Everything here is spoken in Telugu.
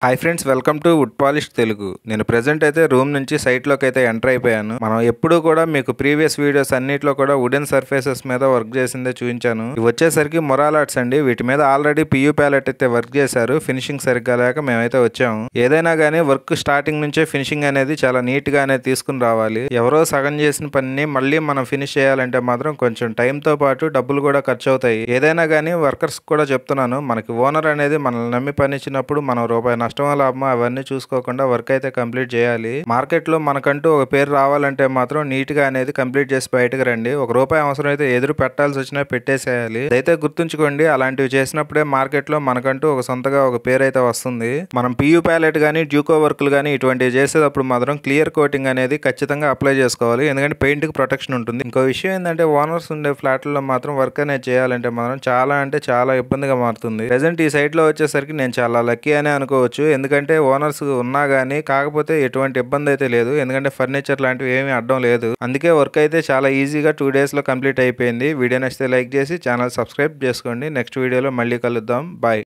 Hi friends, welcome to would polish Telugu. నేను ప్రెజెంట్ అయితే రూమ్ నుంచి సైట్లోకి అయితే ఎంటర్ అయిపోయాను. మనం ఎప్పుడూ కూడా మీకు ప్రీవియస్ వీడియోస్ అన్నిట్లో కూడా వుడెన్ సర్ఫేసెస్ మీద వర్క్ చేసిందే చూపించాను. ఇవి వచ్చేసరికి మొరాల్ ఆర్ట్స్ అండి. వీటి మీద ఆల్రెడీ పియూ ప్యాలెట్ అయితే వర్క్ చేశారు. ఫినిషింగ్ సరిగ్గా లేక మేమైతే వచ్చాము. ఏదైనా కానీ వర్క్ స్టార్టింగ్ నుంచే ఫినిషింగ్ అనేది చాలా నీట్ గా అనేది తీసుకుని రావాలి. ఎవరో సగం చేసిన పనిని మళ్ళీ మనం ఫినిష్ చేయాలంటే మాత్రం కొంచెం టైంతో పాటు డబ్బులు కూడా ఖర్చు అవుతాయి. ఏదైనా కానీ వర్కర్స్ కూడా చెప్తున్నాను, మనకి ఓనర్ అనేది మనల్ని నమ్మి పనిచ్చినప్పుడు మనం రూపాయి నష్టమో లాభమో అవన్నీ చూసుకోకుండా వర్క్ అయితే కంప్లీట్ చేయాలి. మార్కెట్ లో మనకంటూ ఒక పేరు రావాలంటే మాత్రం నీట్ గా అనేది కంప్లీట్ చేసి బయటకు రండి. ఒక రూపాయి అవసరం అయితే ఎదురు పెట్టాల్సి వచ్చినా పెట్టేసేయాలి. అయితే గుర్తుంచుకోండి, అలాంటివి చేసినప్పుడే మార్కెట్ లో మనకంటూ ఒక సొంతగా ఒక పేరు అయితే వస్తుంది. మనం పియూ ప్యాలెట్ గానీ డ్యూకో వర్క్లు గానీ ఇటువంటివి చేసేటప్పుడు మాత్రం క్లియర్ కోటింగ్ అనేది ఖచ్చితంగా అప్లై చేసుకోవాలి. ఎందుకంటే పెయింట్ కి ప్రొటెక్షన్ ఉంటుంది. ఇంకో విషయం ఏంటంటే ఓనర్స్ ఉండే ఫ్లాట్లలో మాత్రం వర్క్ అనేది చేయాలంటే మాత్రం చాలా అంటే చాలా ఇబ్బందిగా మారుతుంది. ప్రెజెంట్ ఈ సైట్ లో వచ్చేసరికి నేను చాలా లక్కీ అనే అనుకోవచ్చు. ఎందుకంటే ఓనర్స్ ఉన్నా గానీ కాకపోతే ఎటువంటి ఇబ్బంది అయితే లేదు. ఎందుకంటే ఫర్నిచర్ లాంటివి ఏమీ అడ్డం లేదు. అందుకే వర్క్ అయితే చాలా ఈజీగా 2 days లో కంప్లీట్ అయిపోయింది. వీడియో నచ్చితే లైక్ చేసి ఛానల్ సబ్స్క్రైబ్ చేసుకోండి. నెక్స్ట్ వీడియోలో మళ్ళీ కలుద్దాం. బాయ్.